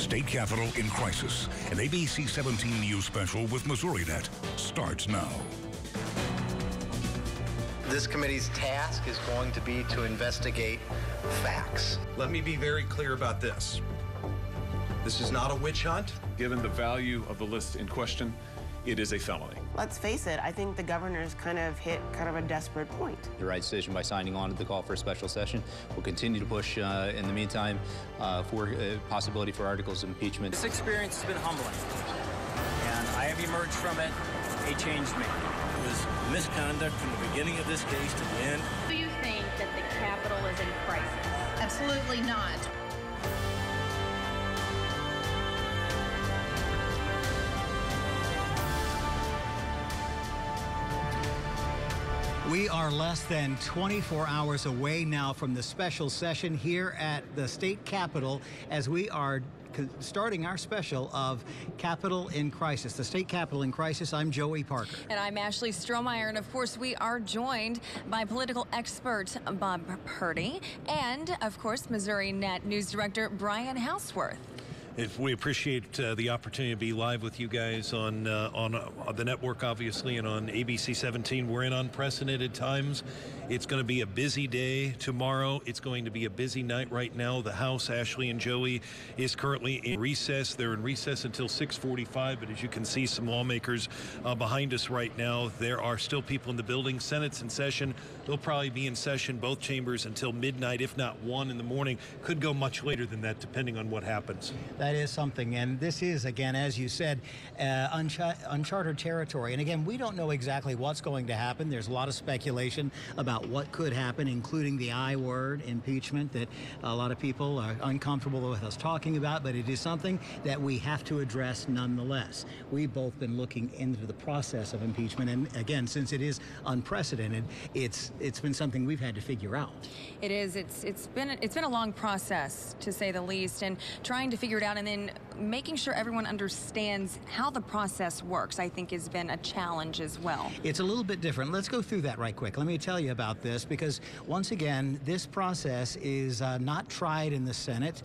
State Capitol in Crisis, an ABC 17 News special with MissouriNet, starts now. This committee's task is going to be to investigate facts. Let me be very clear about this. This is not a witch hunt. Given the value of the list in question, it is a felony. Let's face it, I think the governor's kind of hit a desperate point. The right decision by signing on to the call for a special session. We'll continue to push in the meantime for possibility for articles of impeachment. This experience has been humbling, and I have emerged from it a changed man. It was misconduct from the beginning of this case to the end. Do you think that the Capitol is in crisis? Absolutely not. We are less than 24 hours away now from the special session here at the state capitol as we are starting our special of Capitol in Crisis, the state capitol in crisis. I'm Joey Parker. And I'm Ashley Strohmeyer. And of course, we are joined by political expert Bob Purdy and, of course, MissouriNet News Director Brian Houseworth. We appreciate the opportunity to be live with you guys on the network, obviously, and on ABC 17. We're in unprecedented times. It's going to be a busy day tomorrow. It's going to be a busy night right now. The House, Ashley and Joey, is currently in recess. They're in recess until 6:45, but as you can see, some lawmakers behind us right now. There are still people in the building. Senate's in session. They'll probably be in session, both chambers, until midnight, if not 1 in the morning. Could go much later than that, depending on what happens. That is something, and this is, again, as you said, uncharted territory. And again, we don't know exactly what's going to happen. There's a lot of speculation about what could happen, including the I word, impeachment, that a lot of people are uncomfortable with us talking about, but it is something that we have to address nonetheless. We've both been looking into the process of impeachment, and again, since it is unprecedented, it's been something we've had to figure out. It is. It's been a long process, to say the least, and trying to figure it out and then making sure everyone understands how the process works, I think, has been a challenge as well. It's a little bit different. Let's go through that right quick. Let me tell you about this, because once again, this process is not tried in the Senate,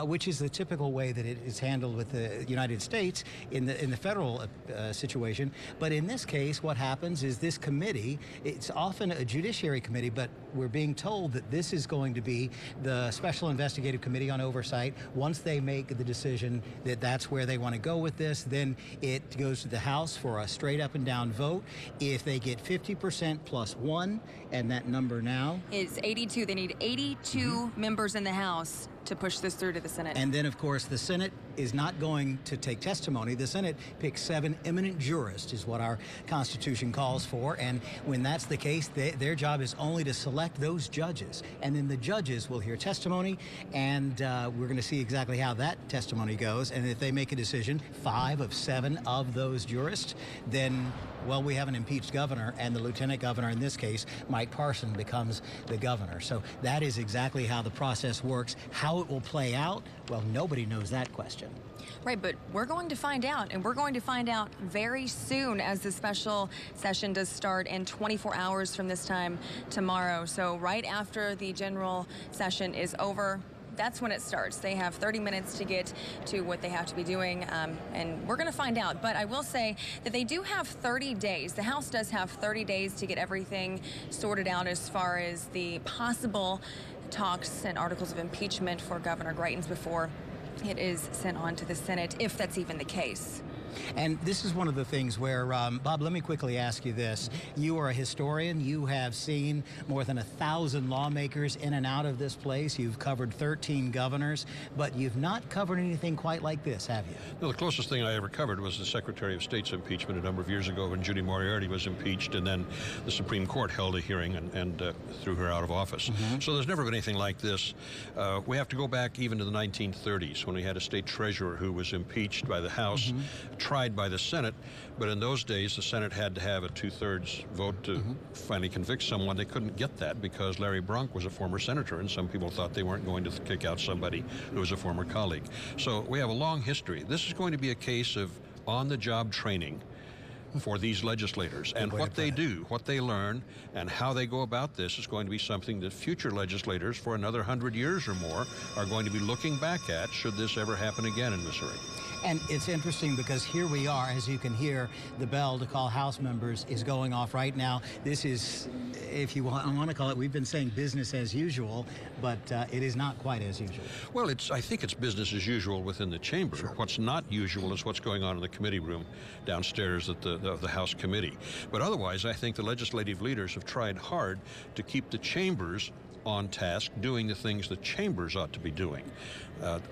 which is the typical way that it is handled with the United States in the federal situation. But in this case, what happens is this committee, it's often a judiciary committee, but we're being told that this is going to be the Special Investigative Committee on Oversight. Once they make the decision that that's where they want to go with this, then it goes to the House for a straight up and down vote. If they get 50% plus 1, and that number now is 82. They need 82 members in the House to push this through to the Senate. And then, of course, the Senate is not going to take testimony. The Senate picks 7 eminent jurists, is what our Constitution calls for. And when that's the case, their job is only to select those judges. And then the judges will hear testimony, and we're going to see exactly how that testimony goes. And if they make a decision, 5 of 7 of those jurists, then, well, we have an impeached governor, and the lieutenant governor in this case, Mike Parson, becomes the governor. So that is exactly how the process works. How it will play out, well, nobody knows that question. Right, but we're going to find out, and we're going to find out very soon, as the special session does start in 24 hours from this time tomorrow. So right after the general session is over, that's when it starts. They have 30 minutes to get to what they have to be doing, and we're going to find out. But I will say that they do have 30 days. The House does have 30 days to get everything sorted out as far as the possible talks and articles of impeachment for Governor Greitens before it is sent on to the Senate, if that's even the case. And this is one of the things where, Bob, let me quickly ask you this. You are a historian. You have seen more than 1,000 lawmakers in and out of this place. You've covered 13 governors, but you've not covered anything quite like this, have you? No, the closest thing I ever covered was the Secretary of State's impeachment a number of years ago when Judy Moriarty was impeached, and then the Supreme Court held a hearing and threw her out of office. So there's never been anything like this. We have to go back even to the 1930s when we had a state treasurer who was impeached by the House, tried by the Senate, but in those days the Senate had to have a 2/3 vote to finally convict someone. They couldn't get that because Larry Brunk was a former senator, and some people thought they weren't going to kick out somebody who was a former colleague. So we have a long history. This is going to be a case of on-the-job training. for these legislators. And what they do, what they learn, and how they go about this is going to be something that future legislators for another 100 years or more are going to be looking back at should this ever happen again in Missouri. And it's interesting because here we are, as you can hear, the bell to call House members is going off right now. This is, if you want to call it, we've been saying business as usual, but it is not quite as usual. Well, I think it's business as usual within the chamber. Sure. What's not usual is what's going on in the committee room downstairs at the House committee. But otherwise, I think the legislative leaders have tried hard to keep the chambers on task, doing the things the chambers ought to be doing.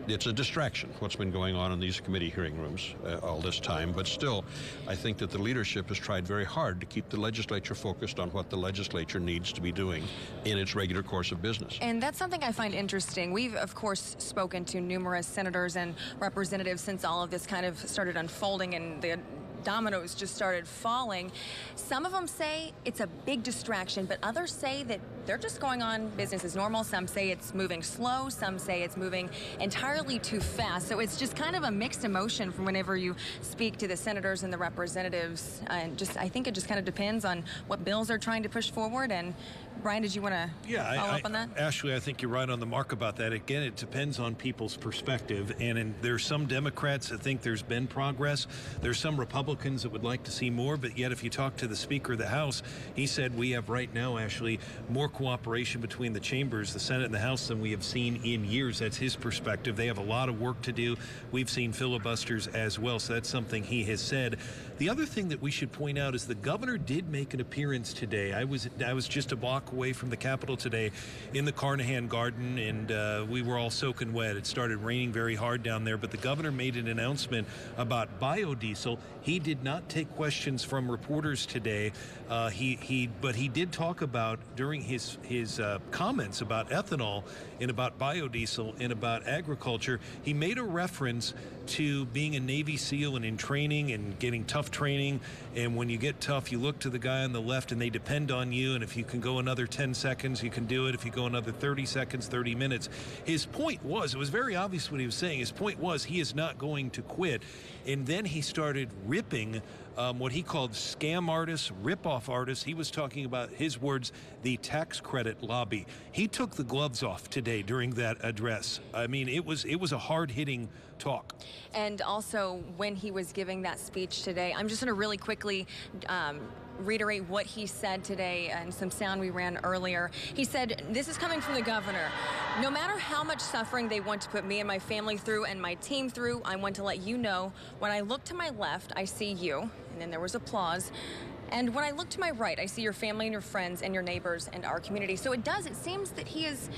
It's a distraction, what's been going on in these committee hearing rooms all this time, but still, I think that the leadership has tried very hard to keep the legislature focused on what the legislature needs to be doing in its regular course of business. And that's something I find interesting. We've, of course, spoken to numerous senators and representatives since all of this kind of started unfolding and the dominoes just started falling. Some of them say it's a big distraction, but others say that they're just going on business as normal. Some say it's moving slow. Some say it's moving entirely too fast. So it's just kind of a mixed emotion from whenever you speak to the senators and the representatives. And I think it just kind of depends on what bills they're trying to push forward. And Brian, did you want to follow up on that? Ashley, I think you're right on the mark about that. Again, it depends on people's perspective. And there's some Democrats that think there's been progress. There's some Republicans that would like to see more. But yet, if you talk to the Speaker of the House, he said we have right now, Ashley, more cooperation between the chambers, the Senate and the House, than we have seen in years. That's his perspective. They have a lot of work to do. We've seen filibusters as well. So that's something he has said. The other thing that we should point out is the governor did make an appearance today. I was just a block away from the Capitol today in the Carnahan Garden, and we were all soaking wet. It started raining very hard down there, but the governor made an announcement about biodiesel. He did not take questions from reporters today. But he did talk about, during his comments about ethanol and about biodiesel and about agriculture, he made a reference to being a Navy SEAL and in training and getting tough training. And when you get tough, you look to the guy on the left and they depend on you. And if you can go another 10 seconds, you can do it. If you go another 30 seconds, 30 minutes. His point was, it was very obvious what he was saying. His point was he is not going to quit. And then he started ripping what he called scam artists, rip-off artists. He was talking about, his words, the tax credit lobby. He took the gloves off today during that address. I mean, it was a hard-hitting talk. And also, when he was giving that speech today, I'm just going to really quickly reiterate what he said today and some sound we ran earlier. He said, this is coming from the governor. No matter how much suffering they want to put me and my family through and my team through, I want to let you know, when I look to my left, I see you. And then there was applause. And when I look to my right, I see your family and your friends and your neighbors and our community. So it seems that he is,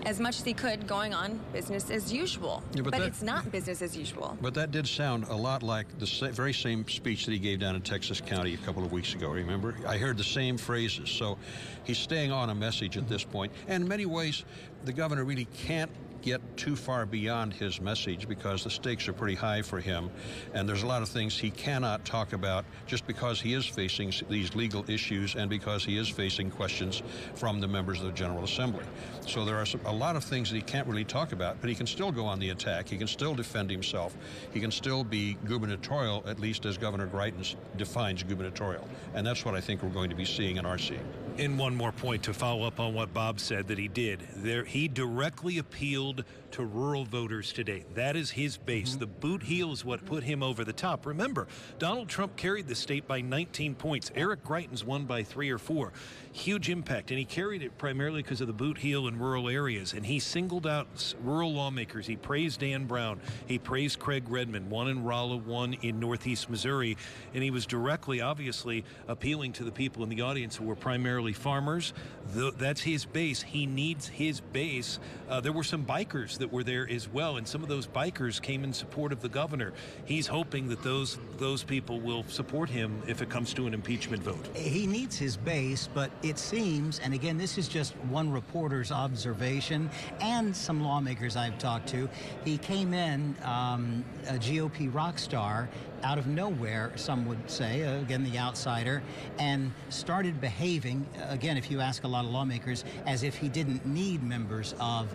as much as he could, going on business as usual. Yeah, but it's not business as usual. But that did sound a lot like the very same speech that he gave down in Texas County a couple of weeks ago, remember? I heard the same phrases. So he's staying on a message at this point. And in many ways, the governor really can't get too far beyond his message because the stakes are pretty high for him, and there's a lot of things he cannot talk about just because he is facing these legal issues and because he is facing questions from the members of the General Assembly. So there are a lot of things that he can't really talk about, but he can still go on the attack. He can still defend himself. He can still be gubernatorial, at least as Governor Greitens defines gubernatorial. And that's what I think we're going to be seeing and are seeing. And one more point to follow up on what Bob said that he did. He directly appealed to rural voters today. That is his base. The boot heel is what put him over the top. Remember, Donald Trump carried the state by 19 points. Eric Greitens won by 3 or 4. Huge impact, and he carried it primarily because of the boot heel in rural areas, and he singled out rural lawmakers. He praised Dan Brown. He praised Craig Redmond, one in Rolla, one in Northeast Missouri, and he was directly, obviously, appealing to the people in the audience who were primarily farmers. That's his base. He needs his base. There were some bikers that were there as well, and some of those bikers came in support of the governor. He's hoping that those people will support him if it comes to an impeachment vote. He needs his base, but it seems, and again, this is just one reporter's observation and some lawmakers I've talked to, he came in a GOP rock star out of nowhere, some would say, again, the outsider, and started behaving, again, if you ask a lot of lawmakers, as if he didn't need members of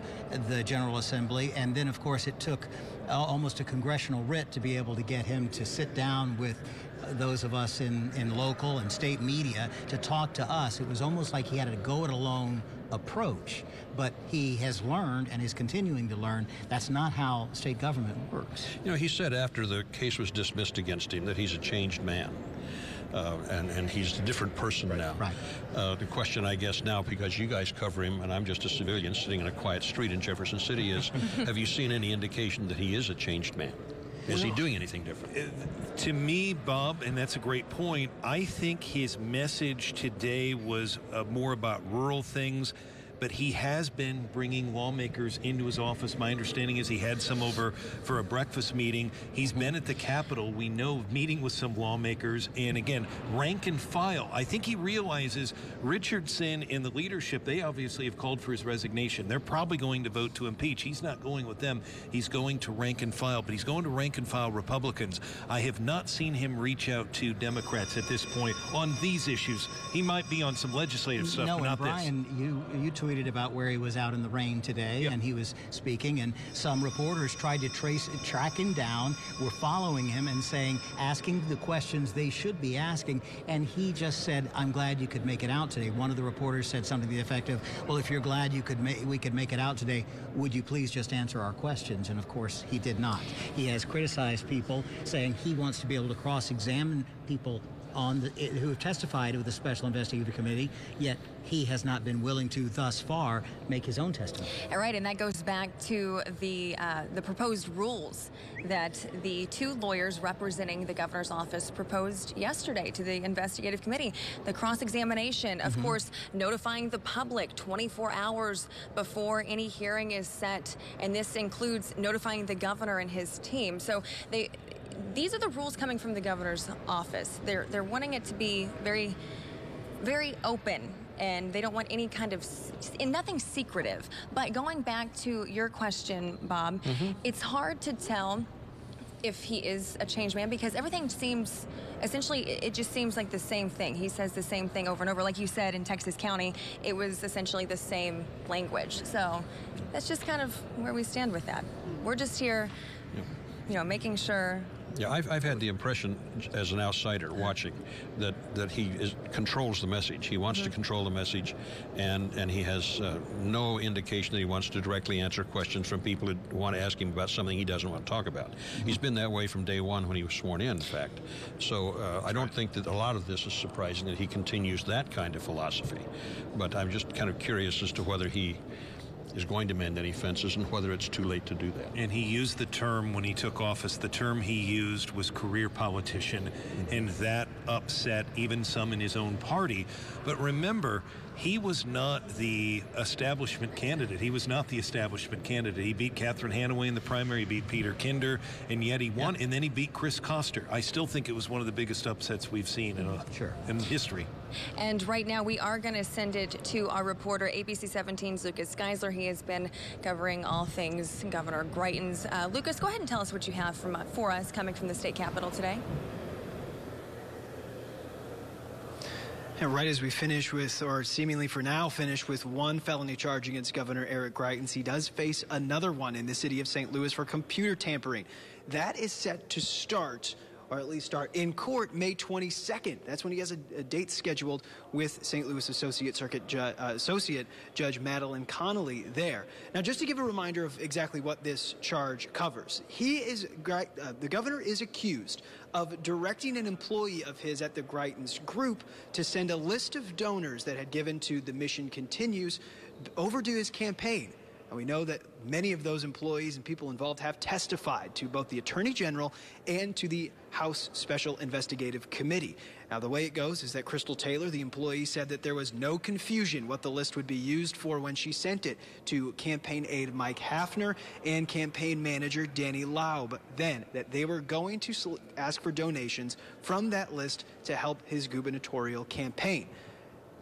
the General Assembly. And then, of course, it took almost a congressional writ to be able to get him to sit down with those of us in local and state media to talk to us. It was almost like he had a go-it-alone approach, but he has learned and is continuing to learn that's not how state government works. You know, he said after the case was dismissed against him that he's a changed man. And he's a different person now. Right. The question, I guess, now, because you guys cover him, and I'm just a civilian sitting in a quiet street in Jefferson City, is have you seen any indication that he is a changed man? Is he doing anything different? To me, Bob, and that's a great point, I think his message today was more about rural things. But he has been bringing lawmakers into his office. My understanding is he had some over for a breakfast meeting. He's been at the Capitol, we know, meeting with some lawmakers. And again, rank and file. I think he realizes Richardson and the leadership, they obviously have called for his resignation. They're probably going to vote to impeach. He's not going with them. He's going to rank and file, but he's going to rank and file Republicans. I have not seen him reach out to Democrats at this point on these issues. He might be on some legislative stuff, no, but not Brian, this. You tweeted about where he was out in the rain today, and he was speaking, and some reporters tried to track him down, were following him and asking the questions they should be asking, and he just said, I'm glad you could make it out today. One of the reporters said something to the effect of, well, if you're glad we could make it out today, would you please just answer our questions? And of course, he did not. He has criticized people, saying he wants to be able to cross-examine people who have testified with the Special Investigative Committee, yet he has not been willing to, thus far, make his own testimony. All right, and that goes back to the proposed rules that the two lawyers representing the governor's office proposed yesterday to the investigative committee. The cross-examination, of course, notifying the public 24 hours before any hearing is set, and this includes notifying the governor and his team. So these are the rules coming from the governor's office. They're wanting it to be very, very open, and they don't want any kind of nothing secretive. But going back to your question, Bob, it's hard to tell if he is a changed man because everything seems, essentially, it just seems like the same thing. He says the same thing over and over. Like you said, in Texas County, it was essentially the same language. So that's just kind of where we stand with that. We're just here, making sure. Yeah, I've had the impression as an outsider watching that he controls the message. He wants to control the message, and he has no indication that he wants to directly answer questions from people who want to ask him about something he doesn't want to talk about. He's been that way from day one when he was sworn in fact. So I don't think that a lot of this is surprising that he continues that kind of philosophy. But I'm just kind of curious as to whether he is going to mend any fences and whether it's too late to do that. And he used the term when he took office, the term he used was career politician, and that upset even some in his own party. But remember, he was not the establishment candidate. He was not the establishment candidate. He beat Catherine Hanaway in the primary, he beat Peter Kinder, and yet he won, and then he beat Chris Koster. I still think it was one of the biggest upsets we've seen in history. And right now, we are going to send it to our reporter, ABC 17's Lucas Geisler. He has been covering all things Governor Greitens. Lucas, go ahead and tell us what you have for us coming from the state capitol today. And right as we finish with, or seemingly for now, finish with one felony charge against Governor Eric Greitens, he does face another one in the city of St. Louis for computer tampering. That is set to start, or at least start in court, May 22nd. That's when he has a date scheduled with St. Louis Associate Judge Madeline Connolly there. Now, just to give a reminder of exactly what this charge covers, the governor is accused of directing an employee of his at the Greitens Group to send a list of donors that had given to The Mission Continues over to his campaign. And we know that many of those employees and people involved have testified to both the Attorney General and to the House Special Investigative Committee. Now, the way it goes is that Crystal Taylor, the employee, said that there was no confusion what the list would be used for when she sent it to campaign aide Mike Hafner and campaign manager Danny Laub, then that they were going to ask for donations from that list to help his gubernatorial campaign.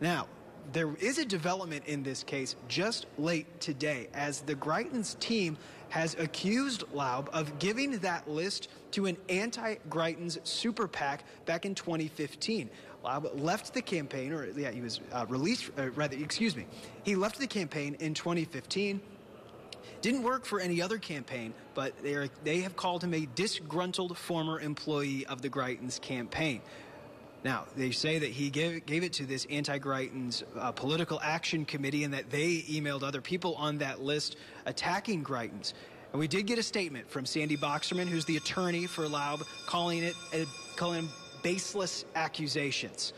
Now, there is a development in this case just late today, as the Greitens team has accused Laub of giving that list to an anti-Greitens super PAC back in 2015. Laub left the campaign, he was he left the campaign in 2015. Didn't work for any other campaign, but they have called him a disgruntled former employee of the Greitens campaign. Now, they say that he gave it to this anti-Greitens political action committee and that they emailed other people on that list attacking Greitens. And we did get a statement from Sandy Boxerman, who's the attorney for Laub, calling him baseless accusations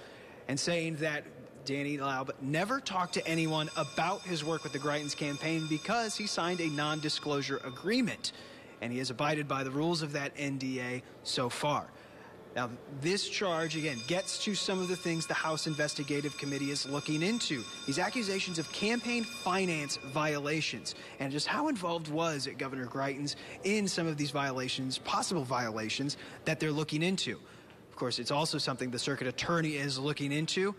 and saying that Danny Laub never talked to anyone about his work with the Greitens campaign because he signed a non-disclosure agreement, and he has abided by the rules of that NDA so far. Now, this charge, again, gets to some of the things the House Investigative Committee is looking into. These accusations of campaign finance violations and just how involved was Governor Greitens in some of these violations, possible violations, that they're looking into. Of course, it's also something the circuit attorney is looking into.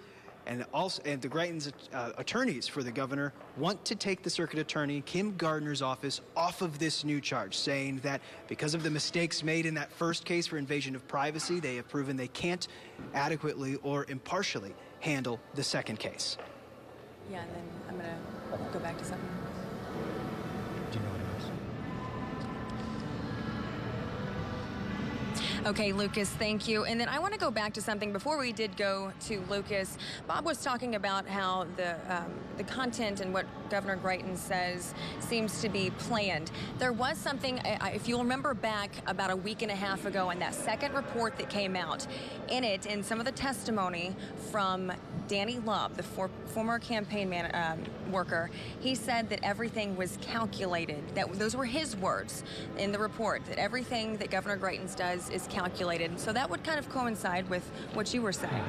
And the Greitens attorneys for the governor want to take the circuit attorney, Kim Gardner's office, off of this new charge, saying that because of the mistakes made in that first case for invasion of privacy, they have proven they can't adequately or impartially handle the second case. Yeah, and then I'm going to go back to something. Do you know what it is? Okay, Lucas, thank you. And then I want to go back to something. Before we did go to Lucas, Bob was talking about how the content and what Governor Greitens says seems to be planned. There was something, if you'll remember back about a week and a half ago, in that second report that came out, in some of the testimony from Danny Laub, the former campaign worker, he said that everything was calculated. Those were his words in the report, that everything that Governor Greitens does is calculated. So that would kind of coincide with what you were saying.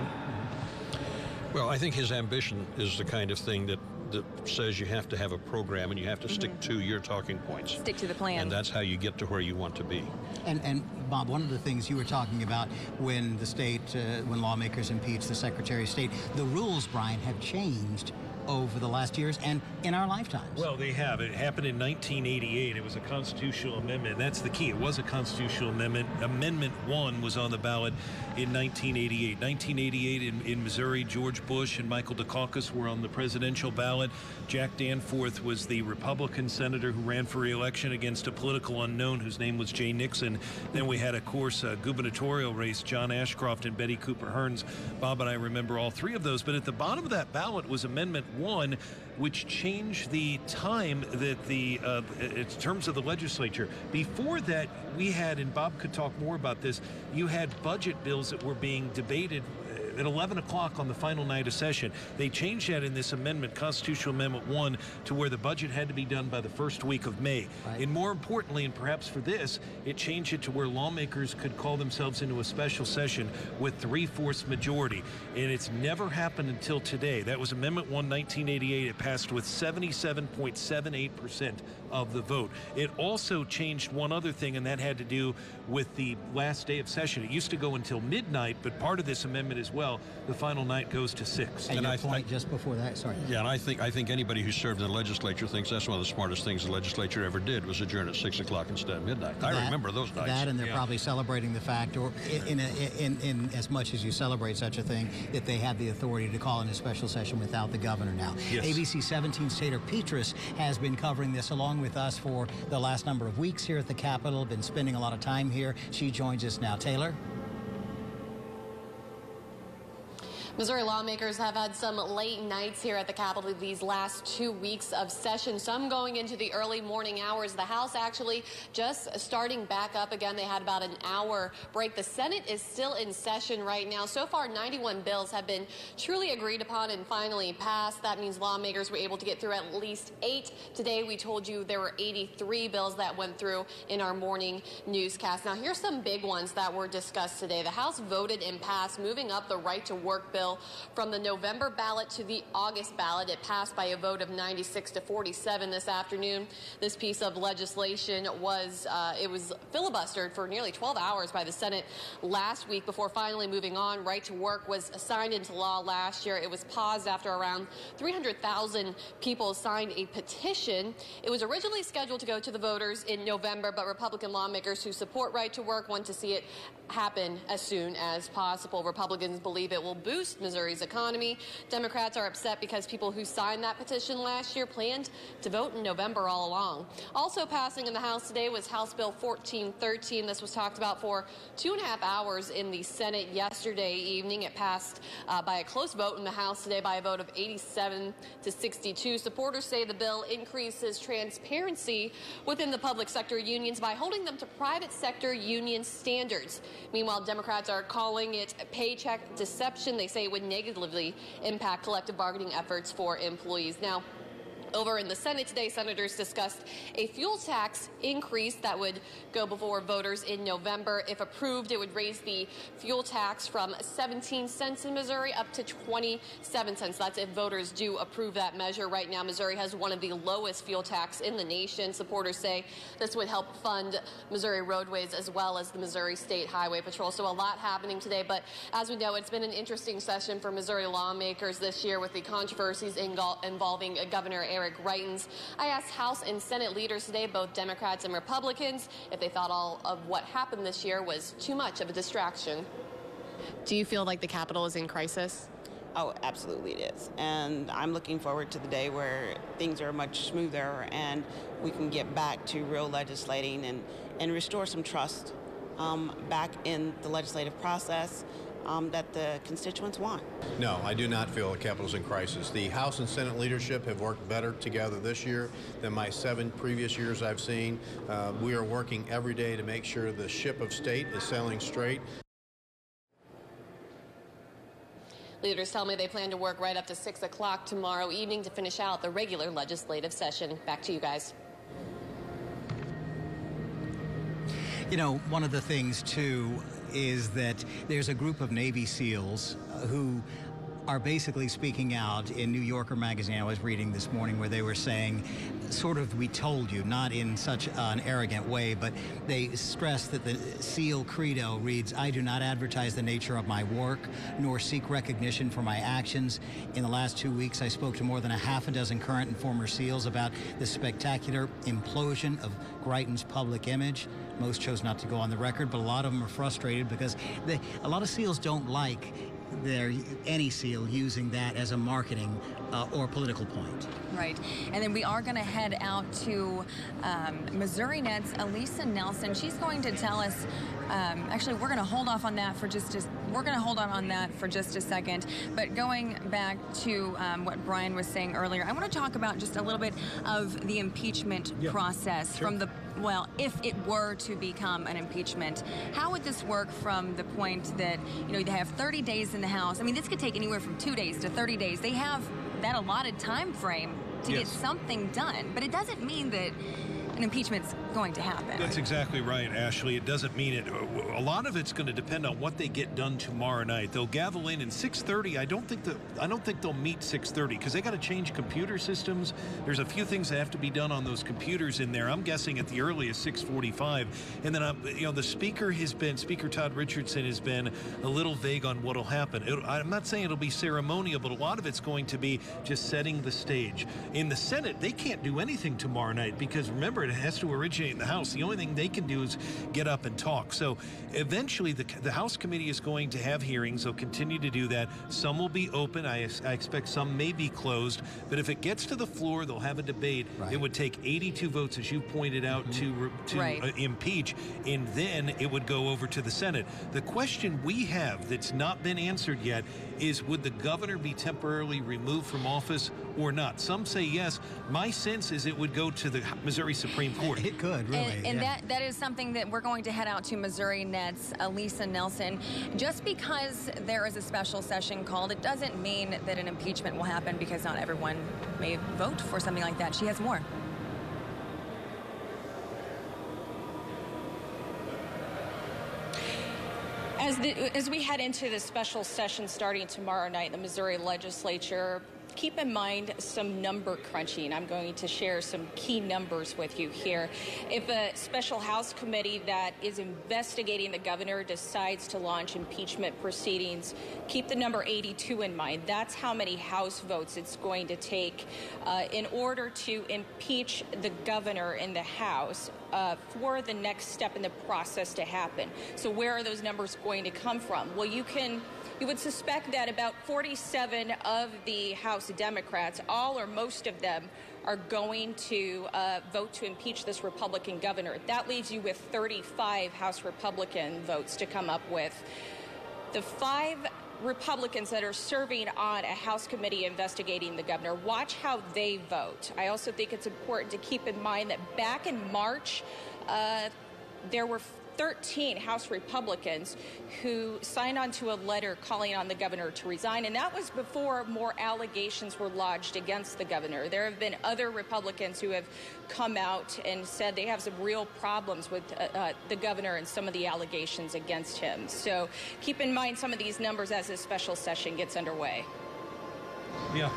Well, I think his ambition is the kind of thing that says you have to have a program and you have to stick to your talking points. Stick to the plan. And that's how you get to where you want to be. And Bob, one of the things you were talking about when the state, when lawmakers impeached the Secretary of State, the rules, Brian, have changed over the last years and in our lifetimes. Well, they have. It happened in 1988. It was a constitutional amendment. That's the key. It was a constitutional amendment. Amendment 1 was on the ballot in 1988. 1988 in Missouri, George Bush and Michael Dukakis were on the presidential ballot. Jack Danforth was the Republican senator who ran for re-election against a political unknown whose name was Jay Nixon. Then we had, of course, a gubernatorial race, John Ashcroft and Betty Cooper Hearns. Bob and I remember all three of those. But at the bottom of that ballot was Amendment 1, which changed the time that in terms of the legislature. Before that, we had, and Bob could talk more about this, you had budget bills that were being debated at 11 o'clock on the final night of session. They changed that in this amendment, Constitutional Amendment 1, to where the budget had to be done by the first week of May. Right. And more importantly, and perhaps for this, it changed it to where lawmakers could call themselves into a special session with 3/4 majority. And it's never happened until today. That was Amendment 1, 1988. It passed with 77.78% of the vote. It also changed one other thing, and that had to do with the last day of session. It used to go until midnight, but part of this amendment as well, the final night goes to 6. And your point just before that, sorry. Yeah, and I think anybody who served in the legislature thinks that's one of the smartest things the legislature ever did, was adjourn at 6 o'clock instead of midnight. I remember those nights. That, and they're probably celebrating the fact, or in as much as you celebrate such a thing, that they had the authority to call in a special session without the governor now. Yes. ABC 17's Taylor Petrus has been covering this along with us for the last number of weeks here at the Capitol, been spending a lot of time here. She joins us now. Taylor? Missouri lawmakers have had some late nights here at the Capitol these last 2 weeks of session, some going into the early morning hours. The House actually just starting back up again. They had about an hour break. The Senate is still in session right now. So far, 91 bills have been truly agreed upon and finally passed. That means lawmakers were able to get through at least 8. Today, we told you there were 83 bills that went through in our morning newscast. Now, here's some big ones that were discussed today. The House voted and passed moving up the right to work bill from the November ballot to the August ballot. It passed by a vote of 96 to 47 this afternoon. This piece of legislation was filibustered for nearly 12 hours by the Senate last week before finally moving on. Right to work was signed into law last year. It was paused after around 300,000 people signed a petition. It was originally scheduled to go to the voters in November, but Republican lawmakers who support right to work want to see it happen as soon as possible. Republicans believe it will boost boost Missouri's economy. Democrats are upset because people who signed that petition last year planned to vote in November all along. Also passing in the House today was House Bill 1413. This was talked about for 2.5 hours in the Senate yesterday evening. It passed by a close vote in the House today by a vote of 87 to 62. Supporters say the bill increases transparency within the public sector unions by holding them to private sector union standards. Meanwhile, Democrats are calling it paycheck deception. They say it would negatively impact collective bargaining efforts for employees. Now, over in the Senate today, senators discussed a fuel tax increase that would go before voters in November. If approved, it would raise the fuel tax from 17 cents in Missouri up to 27 cents. That's if voters do approve that measure. Right now, Missouri has one of the lowest fuel tax in the nation. Supporters say this would help fund Missouri roadways as well as the Missouri State Highway Patrol. So a lot happening today. But as we know, it's been an interesting session for Missouri lawmakers this year with the controversies involving Governor Eric Greitens. I asked House and Senate leaders today, both Democrats and Republicans, if they thought all of what happened this year was too much of a distraction. Do you feel like the Capitol is in crisis? Oh, absolutely it is. And I'm looking forward to the day where things are much smoother and we can get back to real legislating and restore some trust back in the legislative process that the constituents want. No, I do not feel the Capitol's in crisis. The House and Senate leadership have worked better together this year than my 7 previous years I've seen. We are working every day to make sure the ship of state is sailing straight. Leaders tell me they plan to work right up to 6 o'clock tomorrow evening to finish out the regular legislative session. Back to you guys. You know, one of the things, too, is that there's a group of Navy SEALs who are basically speaking out in New Yorker magazine. I was reading this morning where they were saying, sort of, we told you, not in such an arrogant way, but they stressed that the SEAL credo reads, I do not advertise the nature of my work, nor seek recognition for my actions. In the last 2 weeks, I spoke to more than a half a dozen current and former SEALs about the spectacular implosion of Greitens' public image. Most chose not to go on the record, but a lot of them are frustrated because a lot of SEALs don't like any SEAL using that as a marketing or political point. Right. And then we are going to head out to Missouri Net's Elisa Nelson. She's going to tell us, actually, we're going to hold off on that for just a second. But going back to what Brian was saying earlier, I want to talk about just a little bit of the impeachment process from the, well, if it were to become an impeachment. How would this work from the point that, you know, they have 30 days in the House? I mean, this could take anywhere from 2 days to 30 days. They have that allotted time frame to get something done, but it doesn't mean that an impeachment's going to happen. That's exactly right, Ashley. It doesn't mean it. A lot of it's going to depend on what they get done tomorrow night. They'll gavel in 6:30. I don't think they'll meet 6:30 because they got to change computer systems. There's a few things that have to be done on those computers in there. I'm guessing at the earliest 6:45. And then the Speaker Todd Richardson has been a little vague on what'll happen. I'm not saying it'll be ceremonial, but a lot of it's going to be just setting the stage. In the Senate, they can't do anything tomorrow night because remember, it has to originate in the House. The only thing they can do is get up and talk. So eventually the House committee is going to have hearings. They'll continue to do that. Some will be open. I expect some may be closed. But if it gets to the floor, they'll have a debate. Right. It would take 82 votes, as you pointed out, to impeach, and then it would go over to the Senate. The question we have that's not been answered yet is, would the governor be temporarily removed from office or not? Some say yes. My sense is it would go to the Missouri Supreme Court. It could, really. And that is something that we're going to head out to Missouri Net's Elisa Nelson. Just because there is a special session called, it doesn't mean that an impeachment will happen, because not everyone may vote for something like that. She has more. As we head into the special session starting tomorrow night in the Missouri legislature, keep in mind some number crunching. I'm going to share some key numbers with you here. If a special House committee that is investigating the governor decides to launch impeachment proceedings, keep the number 82 in mind. That's how many House votes it's going to take in order to impeach the governor in the House. for the next step in the process to happen. So where are those numbers going to come from? Well, you would suspect that about 47 of the House Democrats, all or most of them, are going to vote to impeach this Republican governor. That leaves you with 35 House Republican votes to come up with. The 5 Republicans that are serving on a House committee investigating the governor, watch how they vote. I also think it's important to keep in mind that back in March, there were 13 House Republicans who signed on to a letter calling on the governor to resign, and that was before more allegations were lodged against the governor. There have been other Republicans who have come out and said they have some real problems with the governor and some of the allegations against him. So keep in mind some of these numbers as this special session gets underway. Yeah.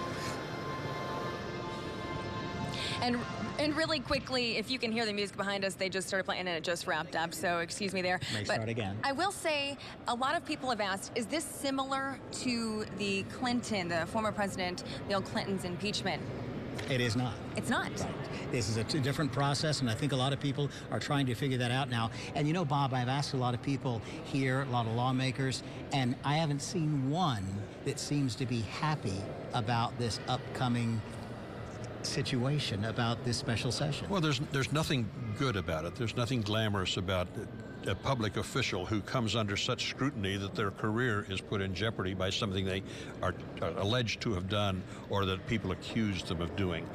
And really quickly, if you can hear the music behind us, they just started playing and it just wrapped up, so excuse me there. May start again. I will say, a lot of people have asked, is this similar to the former President Bill Clinton's impeachment? It is not. It's not. Right. This is a different process, and I think a lot of people are trying to figure that out now. And you know, Bob, I've asked a lot of people here, a lot of lawmakers, and I haven't seen one that seems to be happy about this upcoming situation, about this special session. Well, there's nothing good about it. There's nothing glamorous about a public official who comes under such scrutiny that their career is put in jeopardy by something they are alleged to have done or that people accuse them of doing.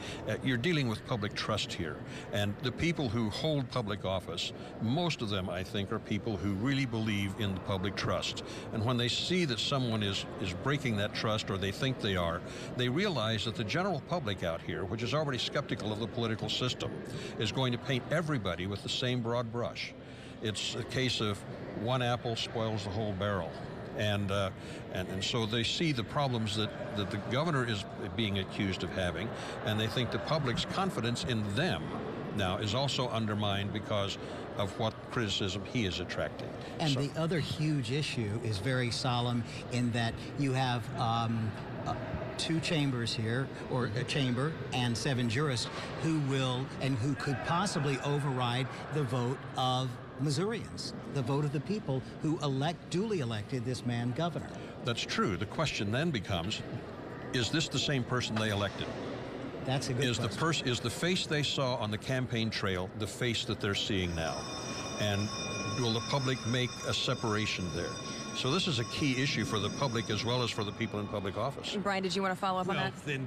You're dealing with public trust here, and the people who hold public office, most of them, I think, are people who really believe in the public trust. And when they see that someone is breaking that trust, or they think they are, they realize that the general public out here, which is already skeptical of the political system, is going to paint everybody with the same broad brush. It's a case of one apple spoils the whole barrel. And so they see the problems that the governor is being accused of having, and they think the public's confidence in them now is also undermined because of what criticism he is attracting. And the other huge issue is very solemn in that you have 2 chambers here, or a chamber and 7 jurists who could possibly override the vote of Missourians, the vote of the people who duly elected this man governor. That's true. The question then becomes, is this the same person they elected? That's a good question. Is the face they saw on the campaign trail the face that they're seeing now? And will the public make a separation there? So this is a key issue for the public as well as for the people in public office. Brian, did you want to follow up on that? Then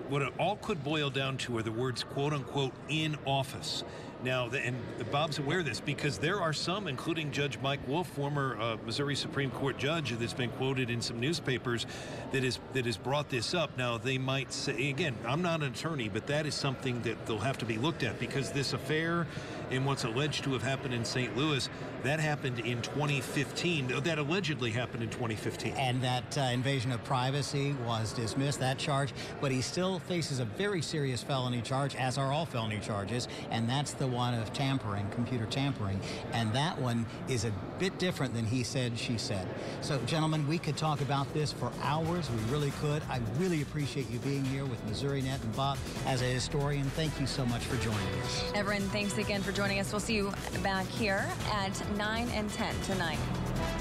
what it all could boil down to are the words, quote unquote, in office. Now, and Bob's aware of this because there are some, including Judge Mike Wolf, former Missouri Supreme Court judge that's been quoted in some newspapers, that has brought this up. Now, they might say, again, I'm not an attorney, but that is something that they'll have to be looked at because this affair and what's alleged to have happened in St. Louis, that happened in 2015. That allegedly happened in 2015. And that invasion of privacy was dismissed, that charge, but he still faces a very serious felony charge, as are all felony charges, and that's the one of tampering, computer tampering, and that one is a bit different than he said, she said. So, gentlemen, we could talk about this for hours. We really could. I really appreciate you being here with MissouriNet, and Bob, as a historian, thank you so much for joining us. Everyone, thanks again for joining us. We'll see you back here at 9 and 10 tonight.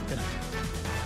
Good night.